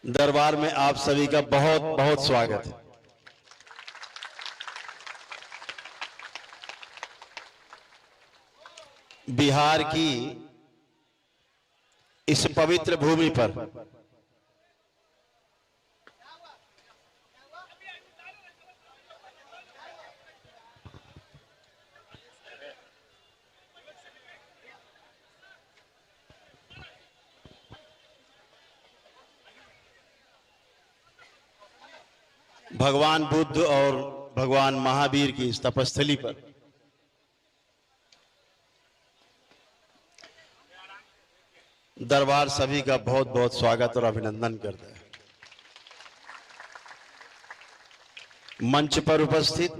दरबार में आप सभी का बहुत बहुत स्वागत है। बिहार की इस पवित्र भूमि पर भगवान बुद्ध और भगवान महावीर की इस तपस्थली पर दरबार सभी का बहुत बहुत स्वागत और अभिनंदन करता है। मंच पर उपस्थित,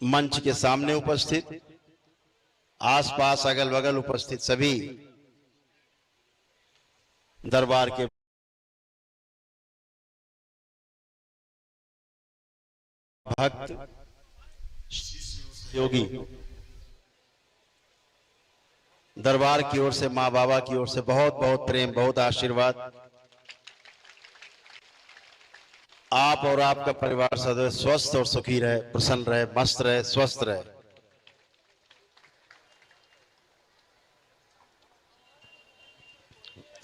मंच के सामने उपस्थित, आसपास अगल बगल उपस्थित सभी दरबार के भक्त योगी, दरबार की ओर से, माँ बाबा की ओर से बहुत बहुत प्रेम, बहुत आशीर्वाद। आप और आपका परिवार सदैव स्वस्थ और सुखी रहे, प्रसन्न रहे, मस्त रहे, स्वस्थ रहे।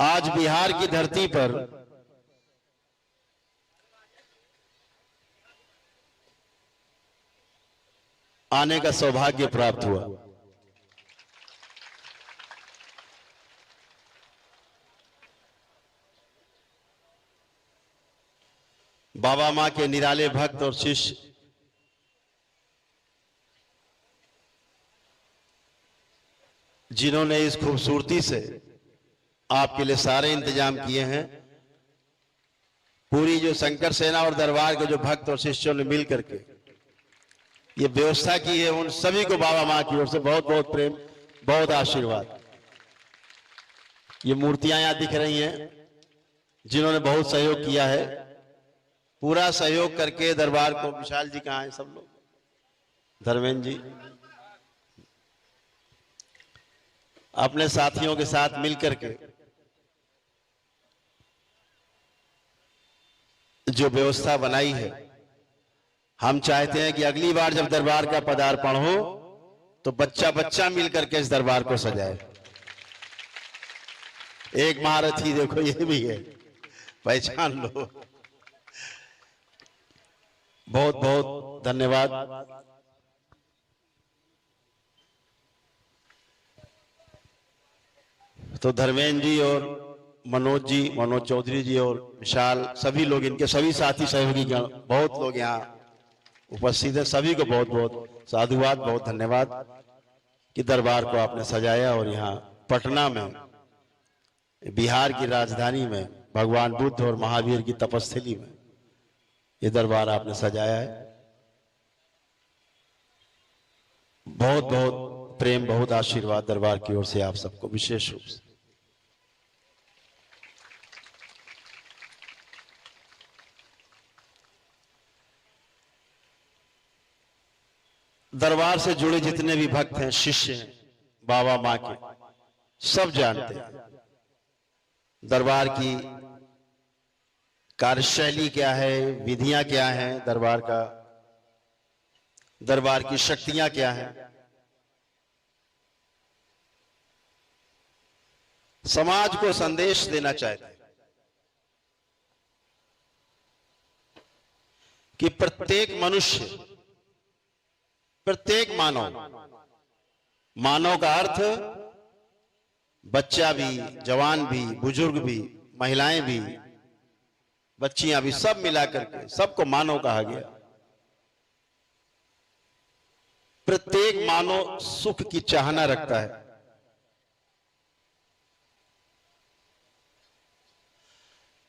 आज बिहार की धरती पर आने का सौभाग्य प्राप्त हुआ। बाबा मां के निराले भक्त और शिष्य जिन्होंने इस खूबसूरती से आपके लिए सारे इंतजाम किए हैं, पूरी जो शंकर सेना और दरबार के जो भक्त और शिष्यों ने मिल करके ये व्यवस्था की है, उन सभी को बाबा मां की ओर से बहुत बहुत प्रेम, बहुत आशीर्वाद। ये मूर्तियां यहां दिख रही हैं, जिन्होंने बहुत सहयोग किया है, पूरा सहयोग करके दरबार को। विशाल जी कहां हैं? सब लोग, धर्मेंद्र जी अपने साथियों के साथ मिलकर के जो व्यवस्था बनाई है, हम चाहते हैं कि अगली बार जब दरबार का पदार्पण हो तो बच्चा बच्चा मिलकर के इस दरबार को सजाए। एक महारथी देखो, ये भी है, पहचान लो। बहुत बहुत धन्यवाद। तो धर्मेंद्र जी और मनोज जी, मनोज चौधरी जी और विशाल, सभी लोग, इनके सभी साथी सहयोगी, बहुत लोग यहाँ उपस्थित है। सभी को बहुत बहुत साधुवाद, बहुत धन्यवाद कि दरबार को आपने सजाया और यहाँ पटना में, बिहार की राजधानी में, भगवान बुद्ध और महावीर की तपस्थली में ये दरबार आपने सजाया है। बहुत बहुत प्रेम, बहुत आशीर्वाद दरबार की ओर से आप सबको विशेष रूप से। दरबार से जुड़े जितने भी भक्त हैं, शिष्य हैं बाबा मां के, सब जानते हैं दरबार की कार्यशैली क्या है, विधियां क्या हैं, दरबार की शक्तियां क्या हैं। समाज को संदेश देना चाहते हैं कि प्रत्येक मनुष्य, प्रत्येक मानव का अर्थ बच्चा भी, जवान भी, बुजुर्ग भी, महिलाएं भी, बच्चियां भी, सब मिलाकर के सबको मानव कहा गया। प्रत्येक मानव सुख की चाहना रखता है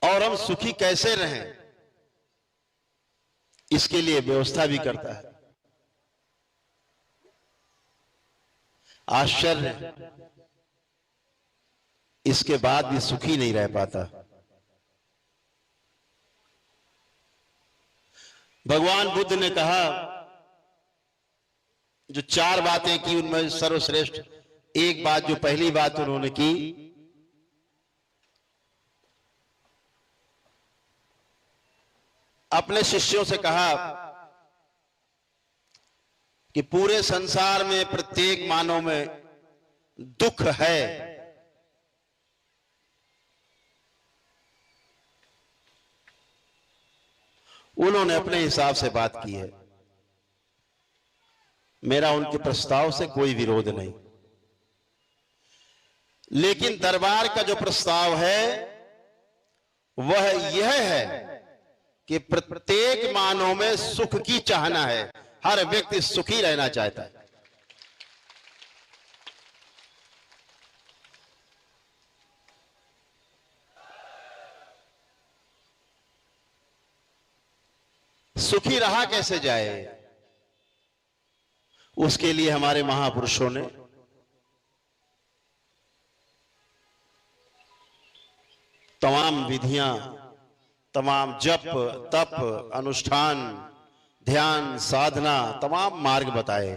और हम सुखी कैसे रहें, इसके लिए व्यवस्था भी करता है। आश्चर्य, इसके बाद भी सुखी नहीं रह पाता। भगवान बुद्ध ने कहा, जो 4 बातें की उनमें सर्वश्रेष्ठ एक बात, जो पहली बात उन्होंने की, अपने शिष्यों से कहा कि पूरे संसार में प्रत्येक मानव में दुख है, उन्होंने अपने हिसाब से बात की है। मेरा उनके प्रस्ताव से कोई विरोध नहीं, लेकिन दरबार का जो प्रस्ताव है वह यह है कि प्रत्येक मानव में सुख की चाहना है, हर व्यक्ति सुखी रहना चाहता है। सुखी रहा कैसे जाए, उसके लिए हमारे महापुरुषों ने तमाम विधियां, तमाम जप तप अनुष्ठान ध्यान साधना तमाम मार्ग बताए।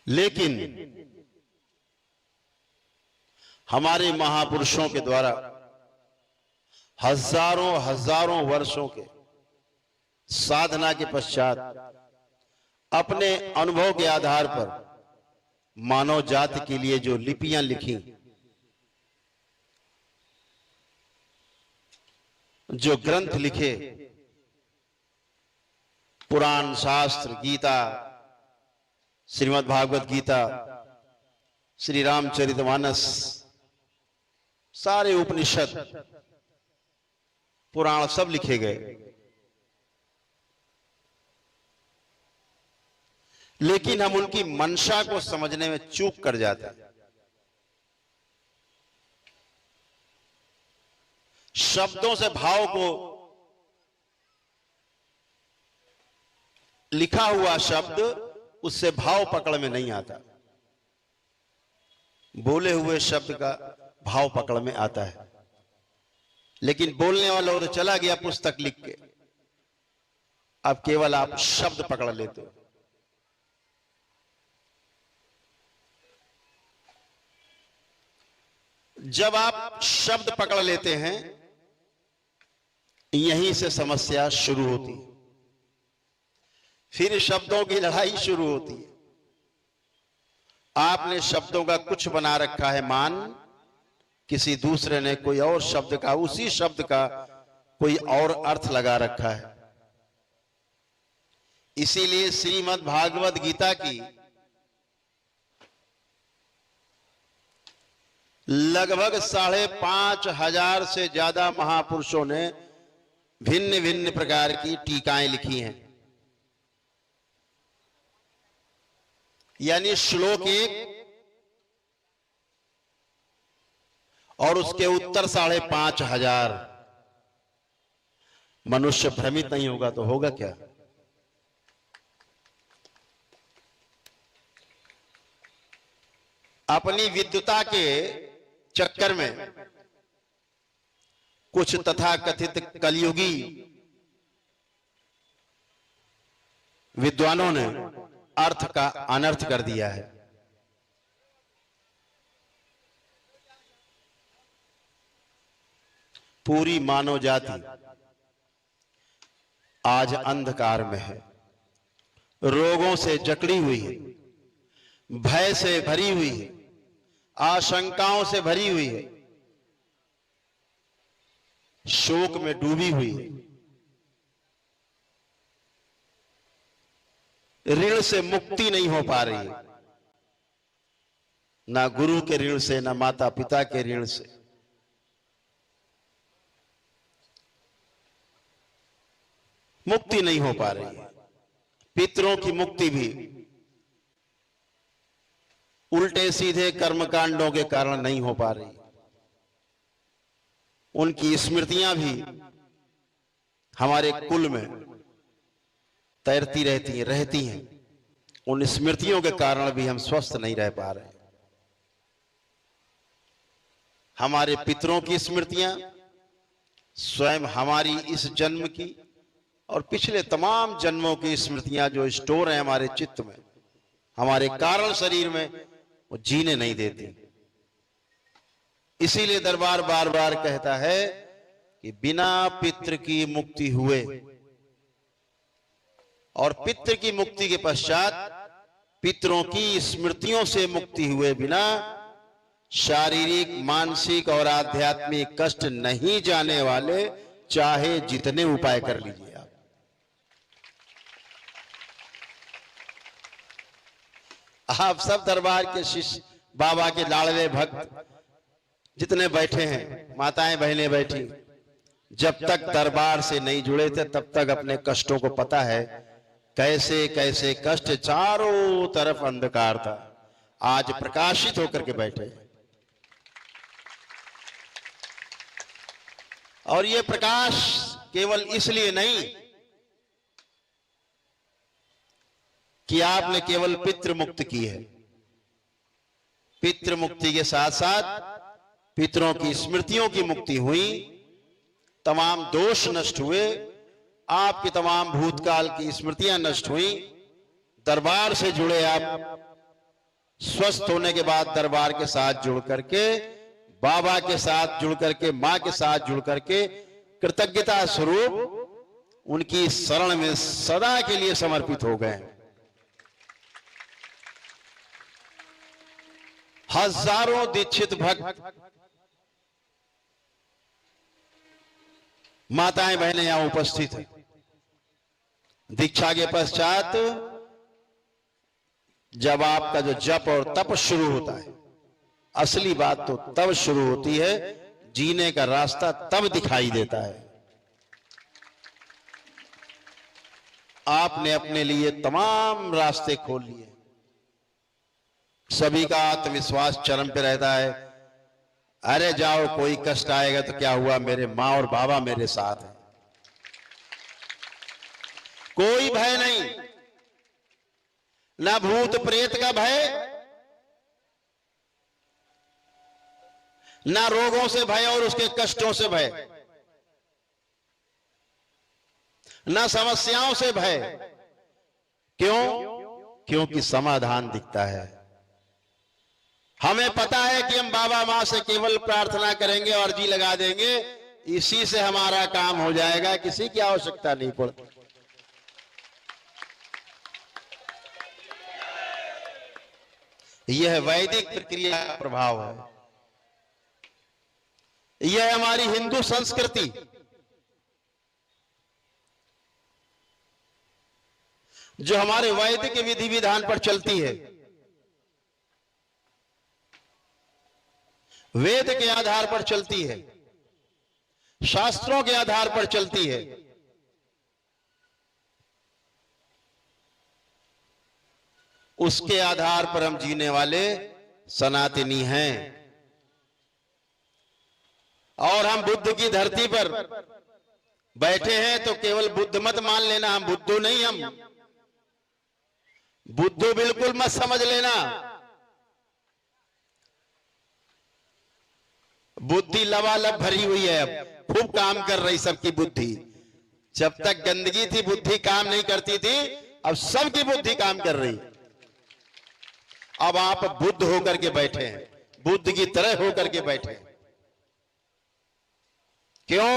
लेकिन हमारे महापुरुषों के द्वारा हजारों हजारों वर्षों के साधना के पश्चात अपने अनुभव के आधार पर मानव जाति के लिए जो लिपियां लिखी, जो ग्रंथ लिखे, पुराण शास्त्र गीता, श्रीमद् भागवत गीता, श्री रामचरितमानस, सारे उपनिषद पुराण सब लिखे गए। लेकिन हम उनकी मंशा को समझने में चूक कर जाते हैं। शब्दों से भाव को, लिखा हुआ शब्द उससे भाव पकड़ में नहीं आता, बोले हुए शब्द का भाव पकड़ में आता है। लेकिन बोलने वाला और चला गया पुस्तक लिख के, अब केवल आप शब्द पकड़ लेते हो। जब आप शब्द पकड़ लेते हैं, यहीं से समस्या शुरू होती है, फिर शब्दों की लड़ाई शुरू होती है। आपने शब्दों का कुछ बना रखा है मान, किसी दूसरे ने कोई और शब्द का, उसी शब्द का कोई और अर्थ लगा रखा है। इसीलिए श्रीमद् भागवत गीता की लगभग 5,500 से ज्यादा महापुरुषों ने भिन्न भिन्न प्रकार की टीकाएं लिखी हैं। यानी श्लोक एक और उसके उत्तर 5,500। मनुष्य भ्रमित नहीं होगा तो होगा क्या? अपनी विद्वता के चक्कर में कुछ तथाकथित कलयुगी विद्वानों ने अर्थ का अनर्थ कर दिया है। पूरी मानव जाति आज अंधकार में है, रोगों से जकड़ी हुई है, भय से भरी हुई है, आशंकाओं से भरी हुई है, शोक में डूबी हुई है, ऋण से मुक्ति नहीं हो पा रही है, ना गुरु के ऋण से, ना माता पिता के ऋण से। मुक्ति नहीं हो पा रही है। पितरों की मुक्ति भी उल्टे सीधे कर्मकांडों के कारण नहीं हो पा रही। उनकी स्मृतियां भी हमारे कुल में तैरती रहती हैं। उन स्मृतियों के कारण भी हम स्वस्थ नहीं रह पा रहे। हमारे पितरों की स्मृतियां स्वयं हमारी इस जन्म की और पिछले तमाम जन्मों की स्मृतियां जो स्टोर हैं हमारे चित्त में, हमारे कारण शरीर में, वो जीने नहीं देती। इसीलिए दरबार बार बार कहता है कि बिना पितृ की मुक्ति हुए और पितृ की मुक्ति के पश्चात पितरों की स्मृतियों से मुक्ति हुए बिना शारीरिक, मानसिक और आध्यात्मिक कष्ट नहीं जाने वाले चाहे जितने उपाय कर लीजिए आप सब दरबार के शिष्य, बाबा के लाडले भक्त जितने बैठे हैं, माताएं बहनें बैठी, जब तक दरबार से नहीं जुड़े थे तब तक अपने कष्टों को पता है कैसे कैसे कष्ट, चारों तरफ अंधकार था, आज प्रकाशित होकर के बैठे। और ये प्रकाश केवल इसलिए नहीं कि आपने केवल पितृ मुक्त की है, पितृ मुक्ति के साथ साथ पितरों की स्मृतियों की मुक्ति हुई, तमाम दोष नष्ट हुए, आपकी तमाम भूतकाल की स्मृतियां नष्ट हुई, दरबार से जुड़े आप स्वस्थ होने के बाद दरबार के साथ जुड़ करके, बाबा के साथ जुड़ करके, मां के साथ जुड़ करके कृतज्ञता स्वरूप उनकी शरण में सदा के लिए समर्पित हो गए। हजारों दीक्षित भक्त, माताएं बहनें यहां उपस्थित हैं। दीक्षा के पश्चात जब आपका जो जप और तप शुरू होता है, असली बात तो तब शुरू होती है, जीने का रास्ता तब दिखाई देता है। आपने अपने लिए तमाम रास्ते खोल लिए, सभी का आत्मविश्वास चरम पे रहता है, अरे जाओ कोई कष्ट आएगा तो क्या हुआ, मेरे मां और बाबा मेरे साथ हैं, कोई भय नहीं, ना भूत प्रेत का भय, ना रोगों से भय और उसके कष्टों से भय, ना समस्याओं से भय। क्यों? क्योंकि समाधान दिखता है। हमें पता है कि हम बाबा मां से केवल प्रार्थना करेंगे और जी लगा देंगे, इसी से हमारा काम हो जाएगा, किसी की आवश्यकता नहीं पड़ती। यह वैदिक प्रक्रिया का प्रभाव है, यह हमारी हिंदू संस्कृति, जो हमारे वैदिक विधि विधान पर चलती है, वेद के आधार पर चलती है, शास्त्रों के आधार पर चलती है। उसके आधार पर हम जीने वाले सनातनी हैं। और हम बुद्ध की धरती पर बैठे हैं तो केवल बुद्ध मत मान लेना, हम बुद्धू नहीं, हम बुद्धू बिल्कुल मत समझ लेना। बुद्धि लबालब भरी हुई है, अब खूब काम कर रही सबकी बुद्धि। जब तक गंदगी थी बुद्धि काम नहीं करती थी, अब सबकी बुद्धि काम कर रही। अब आप बुद्ध होकर के बैठे हैं, बुद्ध की तरह होकर के बैठे हैं। क्यों?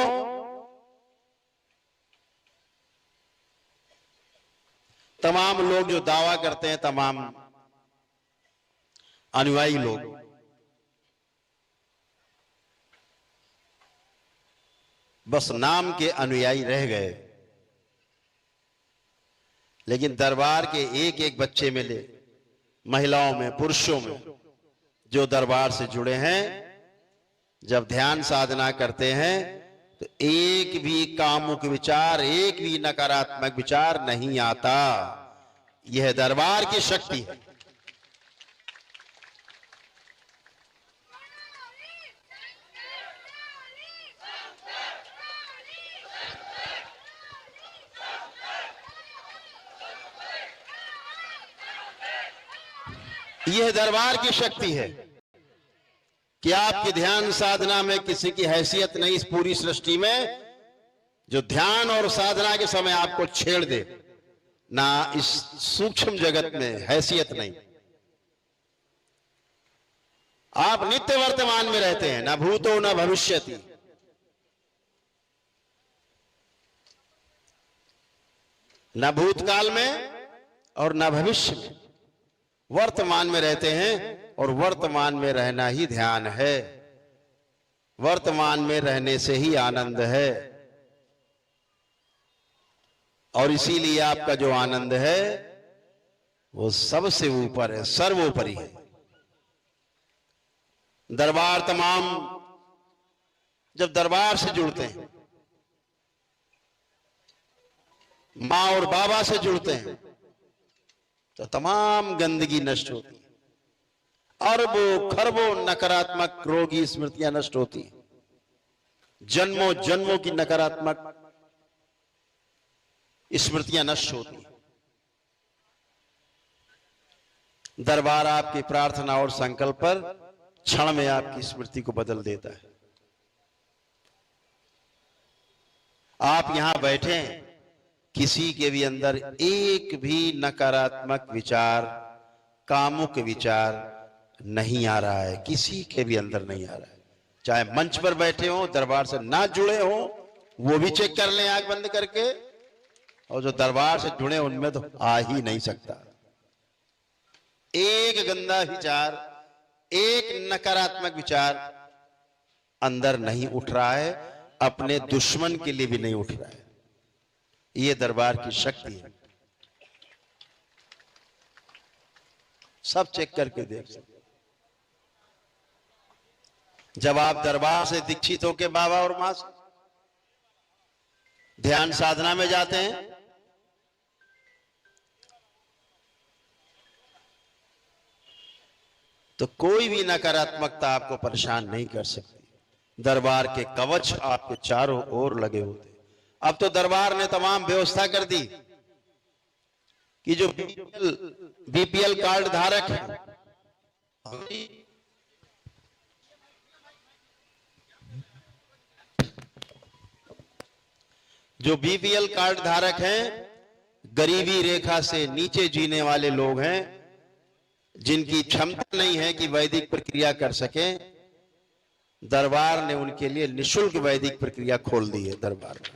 तमाम लोग जो दावा करते हैं, तमाम अनुयायी लोग, बस नाम के अनुयायी रह गए, लेकिन दरबार के एक एक बच्चे में ले, महिलाओं में, पुरुषों में, जो दरबार से जुड़े हैं, जब ध्यान साधना करते हैं तो एक भी कामुक विचार, एक भी नकारात्मक विचार नहीं आता। यह दरबार की शक्ति है। यह दरबार की शक्ति है कि आपकी ध्यान साधना में किसी की हैसियत नहीं, इस पूरी सृष्टि में जो ध्यान और साधना के समय आपको छेड़ दे, ना इस सूक्ष्म जगत में हैसियत नहीं। आप नित्य वर्तमान में रहते हैं, न भूतो न भविष्यति। न भूतकाल में और न भविष्य में, वर्तमान में रहते हैं और वर्तमान में रहना ही ध्यान है, वर्तमान में रहने से ही आनंद है। और इसीलिए आपका जो आनंद है वो सबसे ऊपर है, सर्वोपरि है। दरबार तमाम जब दरबार से जुड़ते हैं, मां और बाबा से जुड़ते हैं, तो तमाम गंदगी नष्ट होती है, अरबों खरबों नकारात्मक रोगी स्मृतियां नष्ट होती हैं, जन्मों जन्मों की नकारात्मक स्मृतियां नष्ट होती हैं। दरबार आपकी प्रार्थना और संकल्प पर क्षण में आपकी स्मृति को बदल देता है। आप यहां बैठे, किसी के भी अंदर एक भी नकारात्मक विचार, कामुक विचार नहीं आ रहा है, किसी के भी अंदर नहीं आ रहा है। चाहे मंच पर बैठे हो, दरबार से ना जुड़े हो, वो भी चेक कर लें आंख बंद करके, और जो दरबार से जुड़े उनमें तो आ ही नहीं सकता। एक गंदा विचार, एक नकारात्मक विचार अंदर नहीं उठ रहा है, अपने दुश्मन के लिए भी नहीं उठ रहा है। ये दरबार की शक्ति है, सब चेक करके देख सकते। जब आप दरबार से दीक्षित होके बाबा और मां से ध्यान साधना में जाते हैं, तो कोई भी नकारात्मकता आपको परेशान नहीं कर सकती। दरबार के कवच आपके चारों ओर लगे होते। अब तो दरबार ने तमाम व्यवस्था कर दी कि जो बीपीएल कार्ड धारक है, जो बीपीएल कार्ड धारक हैं, गरीबी रेखा से नीचे जीने वाले लोग हैं, जिनकी क्षमता नहीं है कि वैदिक प्रक्रिया कर सकें, दरबार ने उनके लिए निःशुल्क वैदिक प्रक्रिया खोल दी है। दरबार में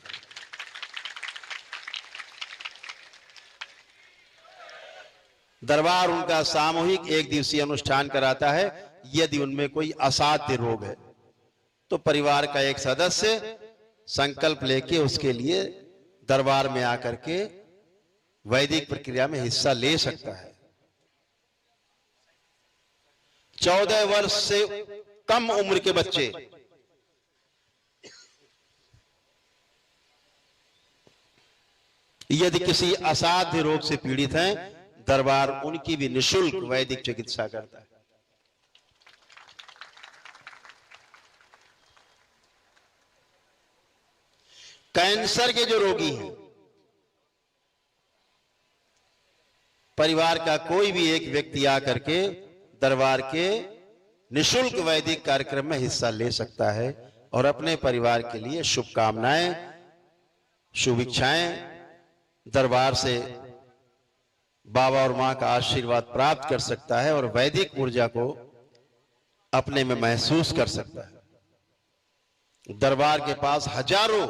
दरबार उनका सामूहिक एक दिवसीय अनुष्ठान कराता है। यदि उनमें कोई असाध्य रोग है तो परिवार का एक सदस्य संकल्प लेके उसके लिए दरबार में आकर के वैदिक प्रक्रिया में हिस्सा ले सकता है। 14 वर्ष से कम उम्र के बच्चे, यदि किसी असाध्य रोग से पीड़ित हैं, दरबार उनकी भी निःशुल्क वैदिक चिकित्सा करता है। कैंसर के जो रोगी हैं, परिवार का कोई भी एक व्यक्ति आकर के दरबार के निःशुल्क वैदिक कार्यक्रम में हिस्सा ले सकता है और अपने परिवार के लिए शुभकामनाएं, शुभ इच्छाएं दरबार से बाबा और मां का आशीर्वाद प्राप्त कर सकता है और वैदिक ऊर्जा को अपने में महसूस कर सकता है। दरबार के पास हजारों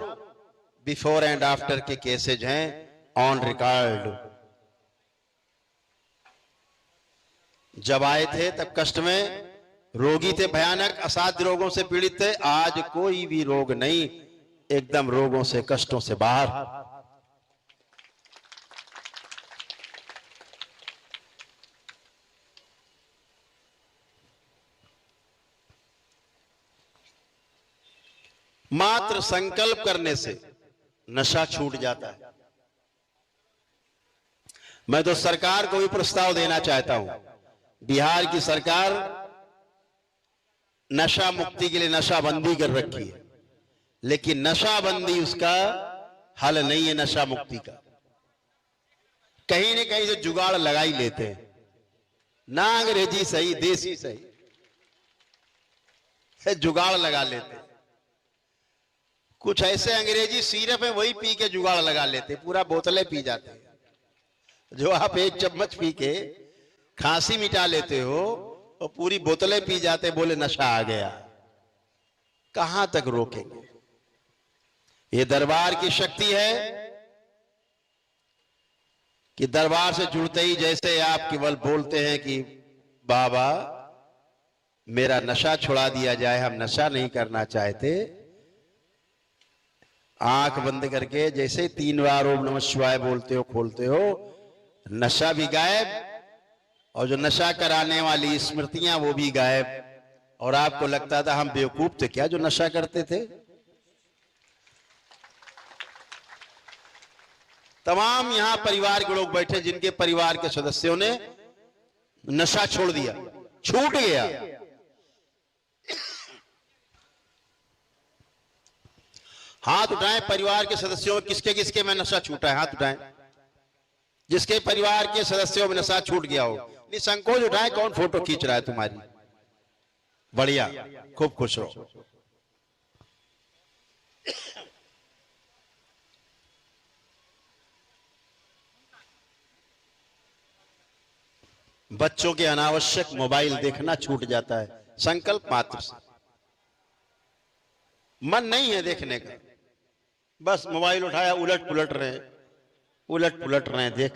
बिफोर एंड आफ्टर के केसेज हैं ऑन रिकॉर्ड। जब आए थे तब कष्ट में रोगी थे, भयानक असाध्य रोगों से पीड़ित थे। आज कोई भी रोग नहीं, एकदम रोगों से, कष्टों से बाहर। मात्र संकल्प करने से नशा छूट जाता है। मैं तो सरकार को भी प्रस्ताव देना चाहता हूं। बिहार की सरकार नशा मुक्ति के लिए नशाबंदी कर रखी है, लेकिन नशाबंदी उसका हल नहीं है। नशा मुक्ति का कहीं न कहीं से जुगाड़ लगा ही लेते हैं, ना अंग्रेजी सही, देसी सही, जुगाड़ लगा लेते हैं। कुछ ऐसे अंग्रेजी सिरप है, वही पी के जुगाड़ लगा लेते, पूरा बोतलें पी जाते हैं। जो आप एक चम्मच पी के खांसी मिटा लेते हो, और पूरी बोतलें पी जाते, बोले नशा आ गया। कहां तक रोकेंगे? ये दरबार की शक्ति है कि दरबार से जुड़ते ही जैसे आप केवल बोलते हैं कि बाबा मेरा नशा छुड़ा दिया जाए, हम नशा नहीं करना चाहते, आंख बंद करके जैसे 3 बार ओम नमः शिवाय बोलते हो, खोलते हो, नशा भी गायब और जो नशा कराने वाली स्मृतियां वो भी गायब। और आपको लगता था हम बेवकूफ थे क्या जो नशा करते थे? तमाम यहां परिवार के लोग बैठे जिनके परिवार के सदस्यों ने नशा छोड़ दिया, छूट गया। हाथ उठाएं परिवार के सदस्यों में किसके किसके में नशा छूटा है, हाथ उठाएं जिसके परिवार के सदस्यों में नशा छूट गया हो। निसंकोच उठाएं। कौन फोटो खींच रहा है तुम्हारी? बढ़िया, खूब खुश रहो। बच्चों के अनावश्यक मोबाइल देखना छूट जाता है, संकल्प मात्र से। मन नहीं है देखने का, बस मोबाइल उठाया, उलट पुलट रहे देख,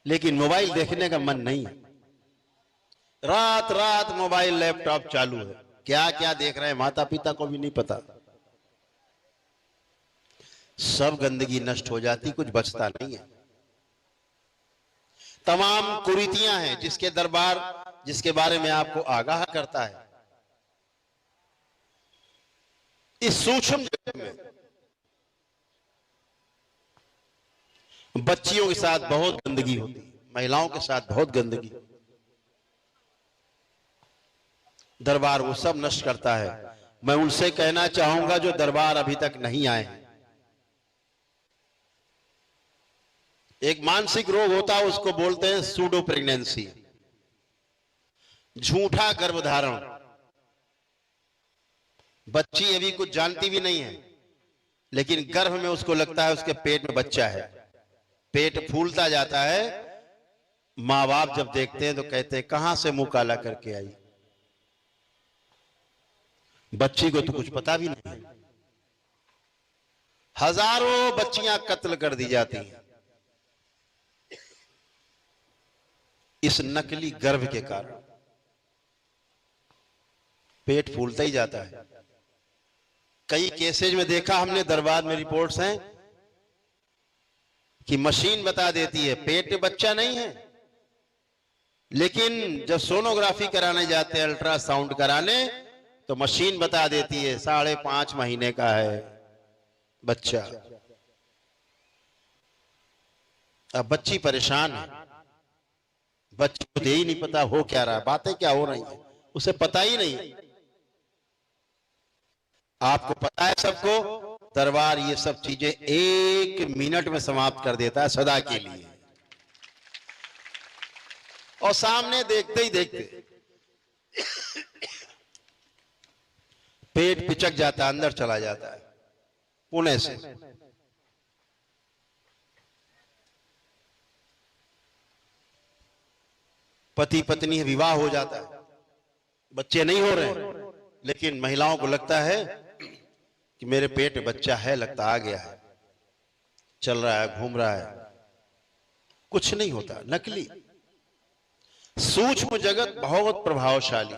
लेकिन मोबाइल देखने का मन नहीं है। रात रात मोबाइल लैपटॉप चालू है, क्या क्या देख रहे हैं माता पिता को भी नहीं पता। सब गंदगी नष्ट हो जाती, कुछ बचता नहीं है। तमाम कुरीतियां हैं जिसके दरबार जिसके बारे में आपको आगाह करता है। इस सूक्ष्म जगत में बच्चियों के साथ बहुत गंदगी होती है, महिलाओं के साथ बहुत गंदगी। दरबार वो सब नष्ट करता है। मैं उनसे कहना चाहूंगा जो दरबार अभी तक नहीं आए हैं, एक मानसिक रोग होता है, उसको बोलते हैं सूडो प्रेगनेंसी, झूठा गर्भधारण। बच्ची अभी कुछ जानती भी नहीं है, लेकिन गर्भ में उसको लगता है उसके पेट में बच्चा है, पेट फूलता जाता है। माँ बाप जब देखते हैं तो कहते हैं कहां से मुंह काला करके आई, बच्ची को तो कुछ पता भी नहीं है। हजारों बच्चियां कत्ल कर दी जाती हैं इस नकली गर्भ के कारण। पेट फूलता ही जाता है। कई केसेज में देखा हमने, दरबार में रिपोर्ट्स हैं कि मशीन बता देती है पेट में बच्चा नहीं है, लेकिन जब सोनोग्राफी कराने जाते हैं, अल्ट्रासाउंड कराने, तो मशीन बता देती है 5.5 महीने का है बच्चा। अब बच्ची परेशान है, बच्चे को यही नहीं पता हो क्या रहा है, बातें क्या हो रही हैं, उसे पता ही नहीं। आपको पता है सबको, दरबार ये सब चीजें 1 मिनट में समाप्त कर देता है सदा के लिए। और सामने देखते ही देखते पेट पिचक जाता है, अंदर चला जाता है। पुणे से पति पत्नी विवाह हो जाता है, बच्चे नहीं हो रहे, लेकिन महिलाओं को लगता है कि मेरे पेट में बच्चा है, लगता आ गया है, चल रहा है, घूम रहा है। कुछ नहीं होता, नकली। सूक्ष्म जगत बहुत प्रभावशाली,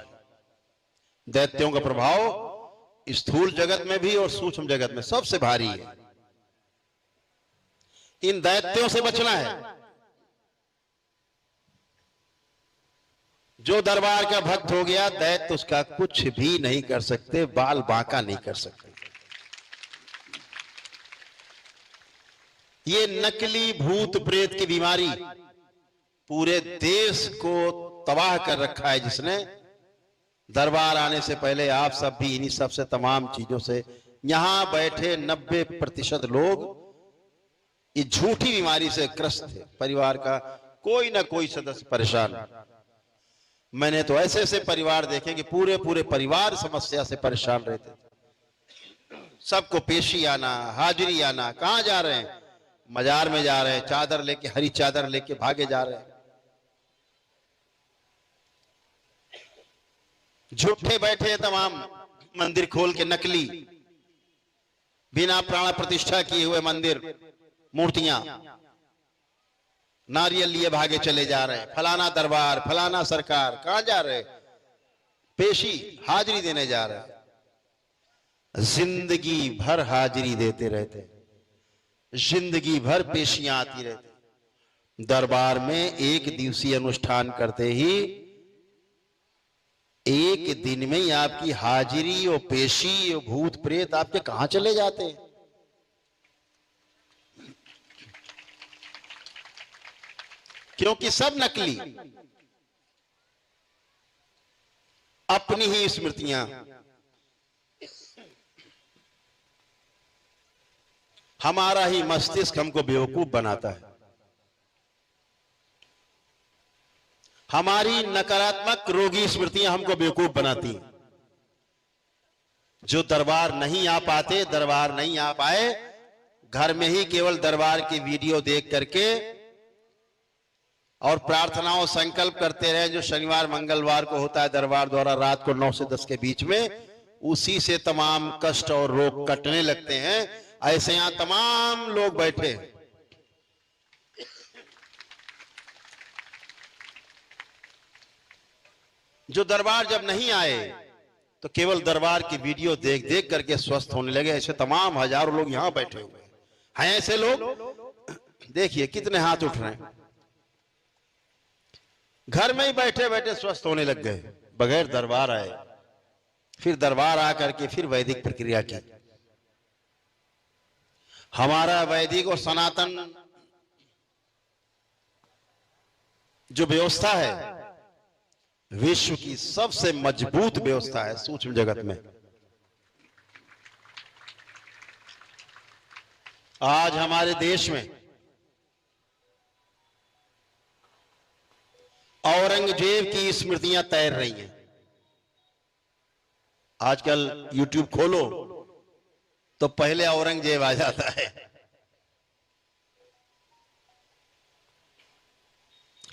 दैत्यों का प्रभाव स्थूल जगत में भी और सूक्ष्म जगत में सबसे भारी है। इन दैत्यों से बचना है। जो दरबार का भक्त हो गया, दैत्य उसका कुछ भी नहीं कर सकते, बाल बांका नहीं कर सकते। ये नकली भूत प्रेत की बीमारी पूरे देश को तबाह कर रखा है, जिसने दरबार आने से पहले आप सब भी इन्हीं सब से, तमाम चीजों से, यहां बैठे 90% लोग इस झूठी बीमारी से ग्रस्त थे। परिवार का कोई ना कोई सदस्य परेशान। मैंने तो ऐसे ऐसे परिवार देखे कि पूरे पूरे परिवार समस्या से परेशान रहते थे। सबको पेशी आना, हाजिरी आना, कहां जा रहे हैं, मजार में जा रहे हैं, चादर लेके, हरी चादर लेके भागे जा रहे हैं। झूठे बैठे तमाम मंदिर खोल के, नकली बिना प्राण प्रतिष्ठा किए हुए मंदिर, मूर्तियां, नारियल लिए भागे चले जा रहे हैं। फलाना दरबार, फलाना सरकार, कहां जा रहे? पेशी, हाजिरी देने जा रहे हैं। जिंदगी भर हाजिरी देते रहते, जिंदगी भर पेशियां आती रहती। दरबार में एक दिवसीय अनुष्ठान करते ही एक दिन में ही आपकी हाजिरी और पेशी और भूत प्रेत आपके कहां चले जाते हैं। क्योंकि सब नकली, अपनी ही स्मृतियां, हमारा ही मस्तिष्क हमको बेवकूफ बनाता है। हमारी नकारात्मक रोगी स्मृतियां हमको बेवकूफ बनाती हैं। जो दरबार नहीं आ पाते, दरबार नहीं आ पाए, घर में ही केवल दरबार की वीडियो देख करके और प्रार्थनाओं संकल्प करते रहे, जो शनिवार मंगलवार को होता है दरबार द्वारा रात को 9 से 10 के बीच में, उसी से तमाम कष्ट और रोग कटने लगते हैं। ऐसे यहां तमाम लोग बैठे, जो दरबार जब नहीं आए तो केवल दरबार की वीडियो देख देख करके स्वस्थ होने लगे। ऐसे तमाम हजारों लोग यहां बैठे हुए हैं। ऐसे लोग देखिए कितने हाथ उठ रहे हैं, घर में ही बैठे बैठे स्वस्थ होने लग गए बगैर दरबार आए। फिर दरबार आकर के फिर वैदिक प्रक्रिया की। हमारा वैदिक और सनातन जो व्यवस्था है, विश्व की सबसे मजबूत व्यवस्था है सूक्ष्म जगत में। आज हमारे देश में औरंगजेब की स्मृतियां तैर रही हैं। आजकल YouTube खोलो तो पहले औरंगजेब आ जाता है,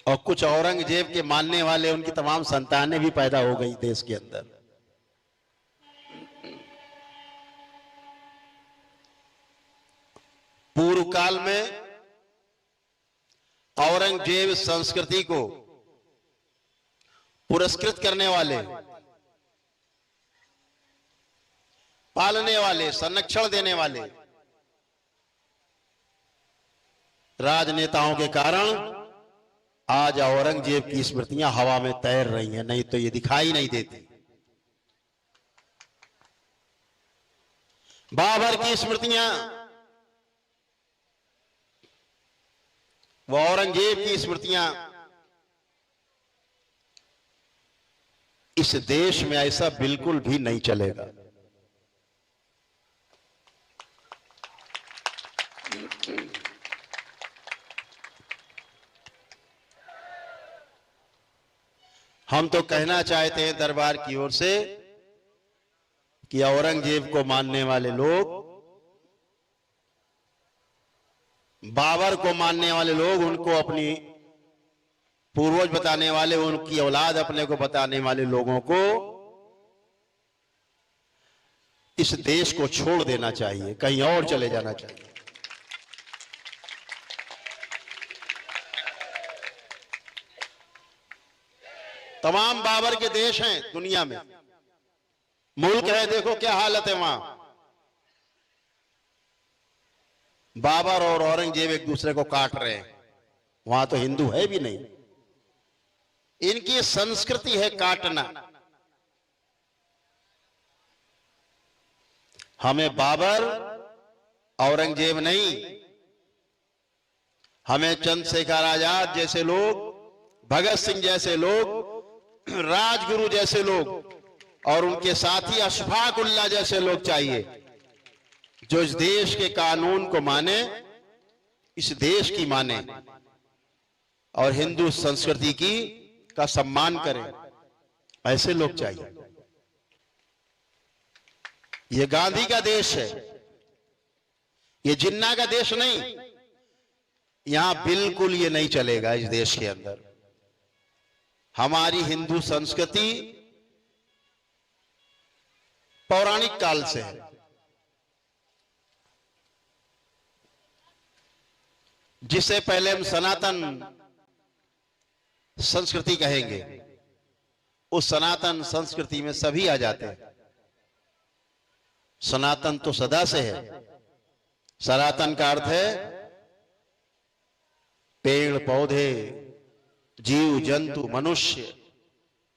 और कुछ औरंगजेब के मानने वाले, उनकी तमाम संतानें भी पैदा हो गई देश के अंदर। पूर्व काल में औरंगजेब संस्कृति को पुरस्कृत करने वाले, पालने वाले, संरक्षण देने वाले राजनेताओं के कारण आज औरंगजेब की स्मृतियां हवा में तैर रही हैं, नहीं तो ये दिखाई नहीं देती। बाबर की स्मृतियां, वो औरंगजेब की स्मृतियां, इस देश में ऐसा बिल्कुल भी नहीं चलेगा। हम तो कहना चाहते हैं दरबार की ओर से कि औरंगजेब को मानने वाले लोग, बाबर को मानने वाले लोग, उनको अपनी पूर्वज बताने वाले, उनकी औलाद अपने को बताने वाले लोगों को इस देश को छोड़ देना चाहिए, कहीं और चले जाना चाहिए। तमाम बाबर के देश हैं दुनिया में, मुल्क है, देखो क्या हालत है वहां। बाबर और औरंगजेब एक दूसरे को काट रहे हैं। वहां तो हिंदू है भी नहीं, इनकी संस्कृति है काटना। हमें बाबर औरंगजेब नहीं, हमें चंद्रशेखर आजाद जैसे लोग, भगत सिंह जैसे लोग, राजगुरु जैसे लोग और उनके साथी अशफाक उल्लाह जैसे लोग चाहिए, जो इस देश के कानून को माने, इस देश की माने और हिंदू संस्कृति की का सम्मान करें। ऐसे लोग चाहिए। ये गांधी का देश है, ये जिन्ना का देश नहीं। यहां बिल्कुल ये नहीं चलेगा। इस देश के अंदर हमारी हिंदू संस्कृति पौराणिक काल से है। जिसे पहले हम सनातन संस्कृति कहेंगे, उस सनातन संस्कृति में सभी आ जाते हैं। सनातन तो सदा से है। सनातन का अर्थ है पेड़ पौधे, जीव जंतु, मनुष्य,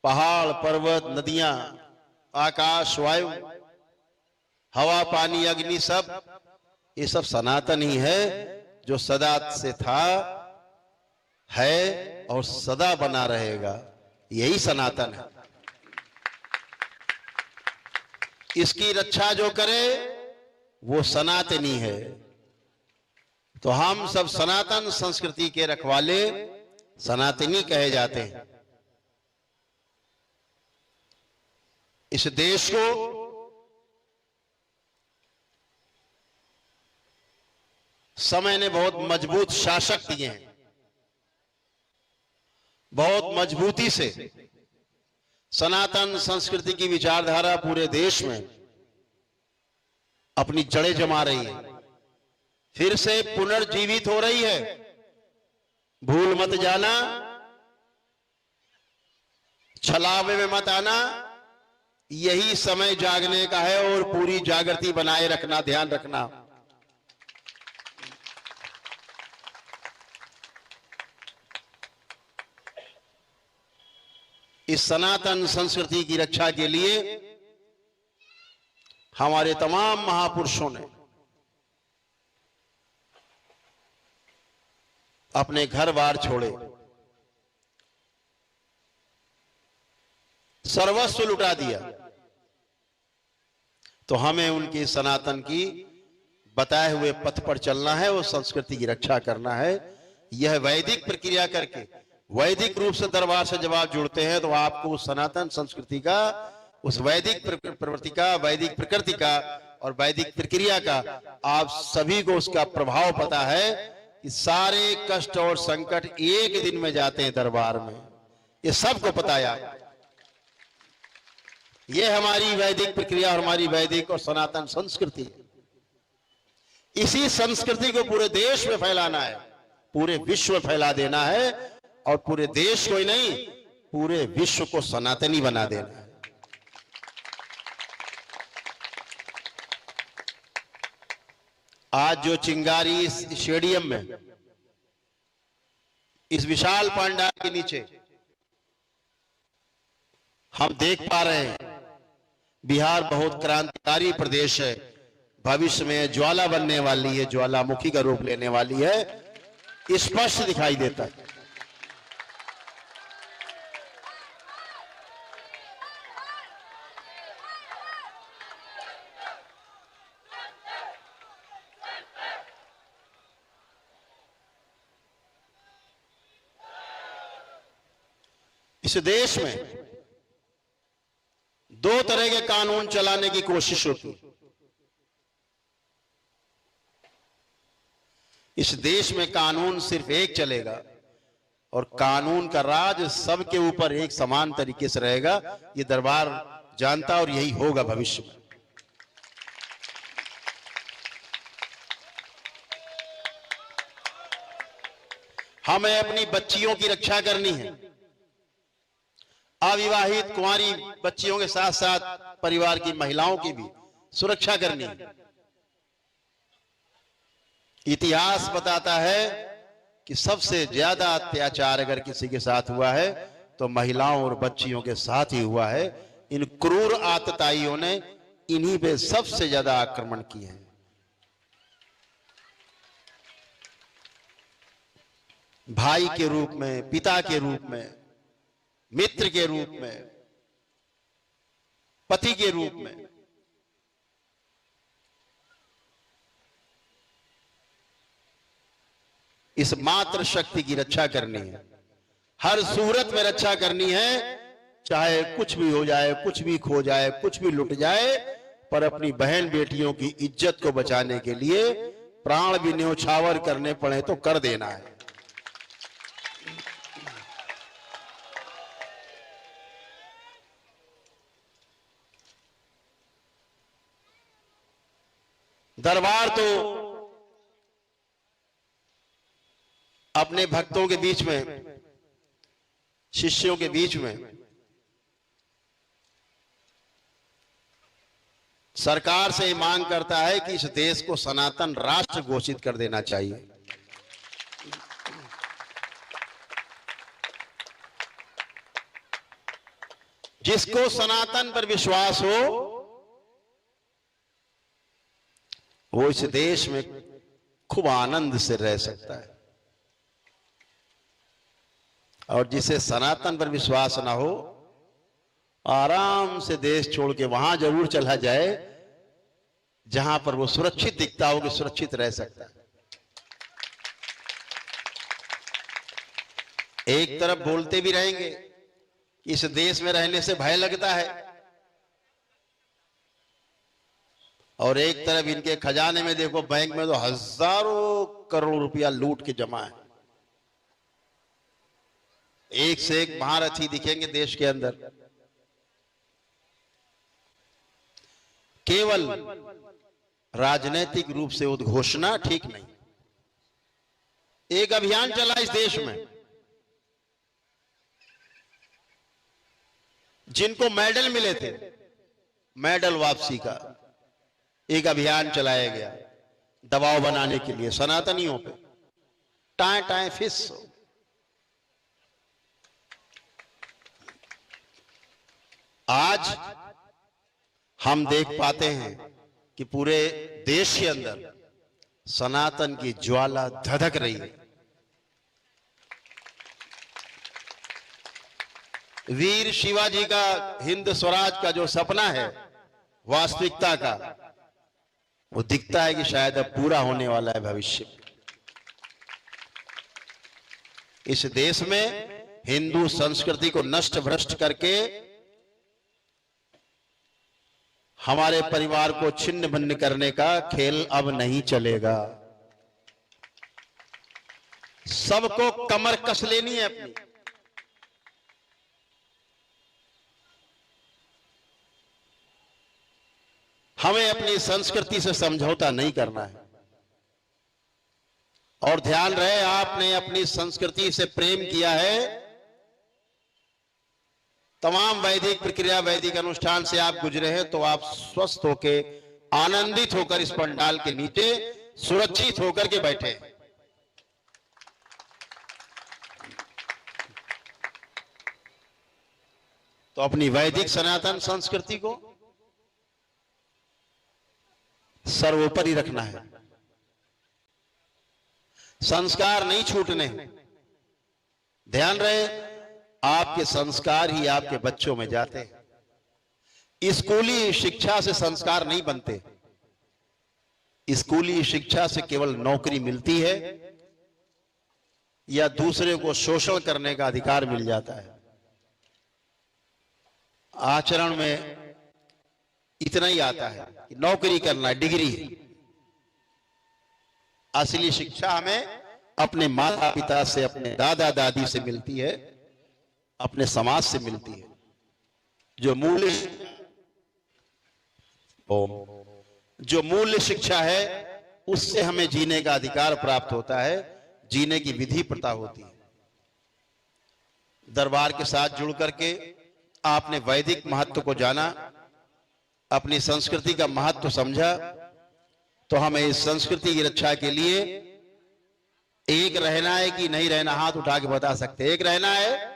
पहाड़ पर्वत, नदियां, आकाश, वायु, हवा, पानी, अग्नि, सब ये सब सनातन ही है, जो सदा से था, है और सदा बना रहेगा। यही सनातन है। इसकी रक्षा जो करे वो सनातनी है। तो हम सब सनातन संस्कृति के रखवाले सनातनी कहे जाते हैं। इस देश को समय ने बहुत मजबूत शासक दिए हैं। बहुत मजबूती से सनातन संस्कृति की विचारधारा पूरे देश में अपनी जड़ें जमा रही है, फिर से पुनर्जीवित हो रही है। भूल मत जाना, छलावे में मत आना, यही समय जागने का है और पूरी जागृति बनाए रखना, ध्यान रखना। इस सनातन संस्कृति की रक्षा के लिए हमारे तमाम महापुरुषों ने अपने घर बार छोड़े, सर्वस्व लुटा दिया। तो हमें उनकी सनातन की बताए हुए पथ पर चलना है, वो संस्कृति की रक्षा करना है। यह वैदिक प्रक्रिया करके वैदिक रूप से दरबार से जब आप जुड़ते हैं तो आपको उस सनातन संस्कृति का, उस वैदिक प्रवृत्ति का, वैदिक प्रकृति का और वैदिक प्रक्रिया का आप सभी को उसका प्रभाव पता है कि सारे कष्ट और संकट एक दिन में जाते हैं दरबार में। ये सबको पता है। ये हमारी वैदिक प्रक्रिया और हमारी वैदिक और सनातन संस्कृति। इसी संस्कृति को पूरे देश में फैलाना है, पूरे विश्व में फैला देना है और पूरे देश को ही नहीं, पूरे विश्व को सनातनी बना देना है। आज जो चिंगारी इस स्टेडियम में, इस विशाल पंडाल के नीचे हम देख पा रहे हैं, बिहार बहुत क्रांतिकारी प्रदेश है। भविष्य में ज्वाला बनने वाली है, ज्वालामुखी का रूप लेने वाली है, स्पष्ट दिखाई देता है। इस देश में दो तरह के कानून चलाने की कोशिश होती है। इस देश में कानून सिर्फ एक चलेगा और कानून का राज सबके ऊपर एक समान तरीके से रहेगा। ये दरबार जानता और यही होगा भविष्य में। हमें अपनी बच्चियों की रक्षा करनी है। अविवाहित कुंवारी बच्चियों के साथ साथ परिवार की महिलाओं की भी सुरक्षा करनी है। इतिहास बताता है कि सबसे ज्यादा अत्याचार अगर किसी के साथ हुआ है तो महिलाओं और बच्चियों के साथ ही हुआ है। इन क्रूर आतताइयों ने इन्हीं पे सबसे ज्यादा आक्रमण किए हैं। भाई के रूप में, पिता के रूप में, मित्र के रूप में, पति के रूप में। इस मात्र शक्ति की रक्षा करनी है, हर सूरत में रक्षा करनी है। चाहे कुछ भी हो जाए, कुछ भी खो जाए, कुछ भी लुट जाए, पर अपनी बहन बेटियों की इज्जत को बचाने के लिए प्राण भी न्योछावर करने पड़े तो कर देना है। दरबार तो अपने भक्तों के बीच में, शिष्यों के बीच में सरकार से मांग करता है कि इस देश को सनातन राष्ट्र घोषित कर देना चाहिए। जिसको सनातन पर विश्वास हो वो इस देश में खूब आनंद से रह सकता है, और जिसे सनातन पर विश्वास ना हो आराम से देश छोड़ के वहां जरूर चला जाए जहां पर वो सुरक्षित दिखता हो कि सुरक्षित रह सकता है। एक तरफ बोलते भी रहेंगे इस देश में रहने से भय लगता है, और एक तरफ इनके खजाने में देखो, बैंक में तो हजारों करोड़ रुपया लूट के जमा है। एक से एक महारथी दिखेंगे देश के अंदर। केवल राजनीतिक रूप से उद्घोषणा ठीक नहीं। एक अभियान चला इस देश में, जिनको मेडल मिले थे, मेडल वापसी का एक अभियान चलाया गया दबाव बनाने के लिए सनातनियों पे। टाए टाए फिस। आज हम देख पाते हैं कि पूरे देश के अंदर सनातन की ज्वाला धधक रही है। वीर शिवाजी का हिंद स्वराज का जो सपना है वास्तविकता का, वो दिखता है कि शायद अब पूरा होने वाला है भविष्य। इस देश में हिंदू संस्कृति को नष्ट भ्रष्ट करके हमारे परिवार को छिन्न भिन्न करने का खेल अब नहीं चलेगा। सबको कमर कस लेनी है अपनी। हमें अपनी संस्कृति से समझौता नहीं करना है। और ध्यान रहे, आपने अपनी संस्कृति से प्रेम किया है, तमाम वैदिक प्रक्रिया, वैदिक अनुष्ठान से आप गुजरे हैं, तो आप स्वस्थ होके, आनंदित होकर इस पंडाल के नीचे सुरक्षित होकर के बैठे। तो अपनी वैदिक सनातन संस्कृति को सर्वोपरि रखना है। संस्कार नहीं छूटने। ध्यान रहे, आपके संस्कार ही आपके बच्चों में जाते हैं। स्कूली शिक्षा से संस्कार नहीं बनते। स्कूली शिक्षा से केवल नौकरी मिलती है या दूसरे को शोषण करने का अधिकार मिल जाता है। आचरण में इतना ही आता है कि नौकरी करना, डिग्री। असली शिक्षा हमें अपने माता पिता से, अपने दादा दादी से मिलती है, अपने समाज से मिलती है। जो मूल्य शिक्षा है, उससे हमें जीने का अधिकार प्राप्त होता है, जीने की विधि प्रथा होती है। दरबार के साथ जुड़ करके आपने वैदिक महत्व को जाना, अपनी संस्कृति का महत्व समझा, तो हमें इस संस्कृति की रक्षा के लिए एक रहना है कि नहीं रहना, हाथ उठा के बता सकते। एक रहना है।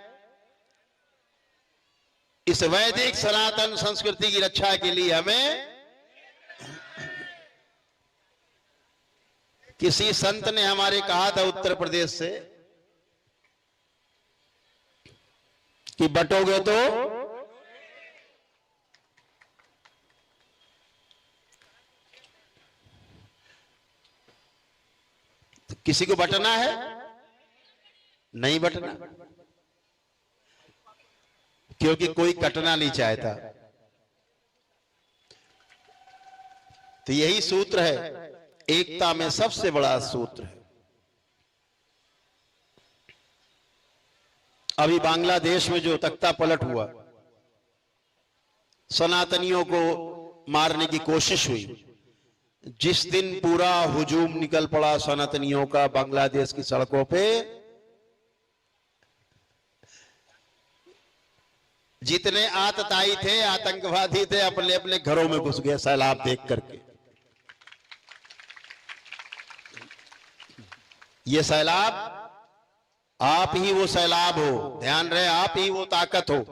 इस वैदिक सनातन संस्कृति की रक्षा के लिए हमें, किसी संत ने हमारे कहा था उत्तर प्रदेश से कि बटोगे तो किसी को बटना है, नहीं बटना, क्योंकि कोई कटना नहीं चाहता। तो यही सूत्र है, एकता में सबसे बड़ा सूत्र है। अभी बांग्लादेश में जो तख्ता पलट हुआ, सनातनियों को मारने की कोशिश हुई, जिस दिन पूरा हुजूम निकल पड़ा सनातनियों का बांग्लादेश की सड़कों पे, जितने आतताई थे, आतंकवादी थे, अपने अपने घरों में घुस गए सैलाब देख करके। ये सैलाब आप ही वो सैलाब हो, ध्यान रहे, आप ही वो ताकत हो।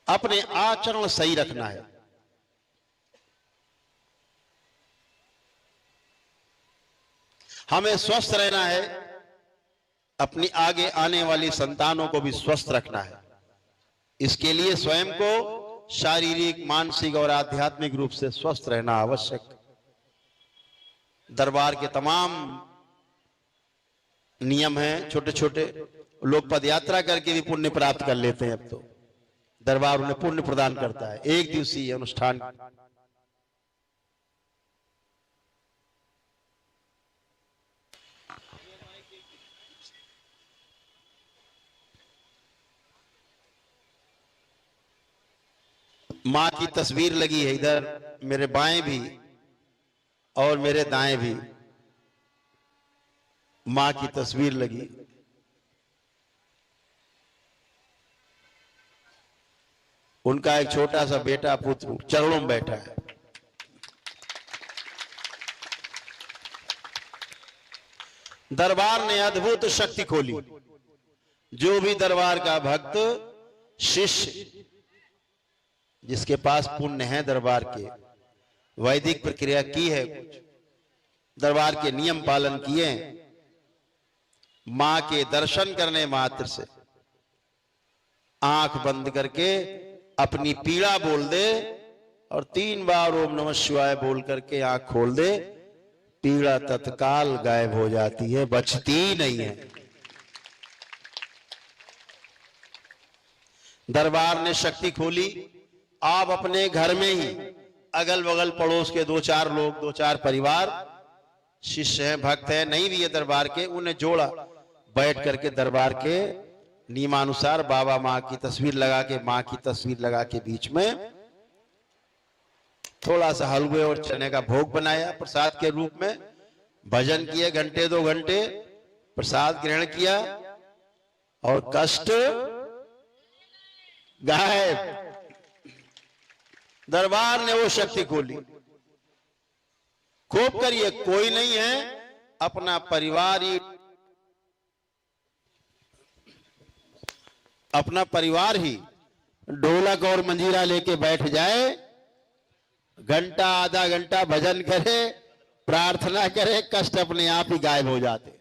अपने आचरण सही रखना है। हमें स्वस्थ रहना है, अपनी आगे आने वाली संतानों को भी स्वस्थ रखना है। इसके लिए स्वयं को शारीरिक, मानसिक और आध्यात्मिक रूप से स्वस्थ रहना आवश्यक। दरबार के तमाम नियम हैं, छोटे छोटे। लोग पदयात्रा करके भी पुण्य प्राप्त कर लेते हैं। अब तो दरबार उन्हें पुण्य प्रदान करता है। एक दिवसीय अनुष्ठान मां की तस्वीर लगी है इधर, मेरे बाएं भी और मेरे दाएं भी मां की तस्वीर लगी। उनका एक छोटा सा बेटा पुत्र चरणों में बैठा है। दरबार ने अद्भुत शक्ति खोली। जो भी दरबार का भक्त, शिष्य, जिसके पास पुण्य है, दरबार के वैदिक प्रक्रिया की है, कुछ दरबार के नियम पालन किए, मां के दर्शन करने मात्र से आंख बंद करके अपनी पीड़ा बोल दे और 3 बार ओम नमः शिवाय बोल करके आंख खोल दे, पीड़ा तत्काल गायब हो जाती है, बचती नहीं है। दरबार ने शक्ति खोली। आप अपने घर में ही अगल बगल पड़ोस के 2-4 लोग, 2-4 परिवार, शिष्य हैं, भक्त हैं, नहीं भी ये दरबार के, उन्हें जोड़ा, बैठ करके दरबार के नियमानुसार बाबा मां की तस्वीर लगा के, मां की तस्वीर लगा के बीच में थोड़ा सा हलवे और चने का भोग बनाया प्रसाद के रूप में। भजन किए घंटे 2 घंटे, प्रसाद ग्रहण किया और कष्ट गायब। दरबार ने वो शक्ति खोली। खूब करिए, कोई नहीं है, अपना परिवार ही, अपना परिवार ही ढोलक और मंजीरा लेके बैठ जाए, घंटा आधा घंटा भजन करे, प्रार्थना करे, कष्ट अपने आप ही गायब हो जाते।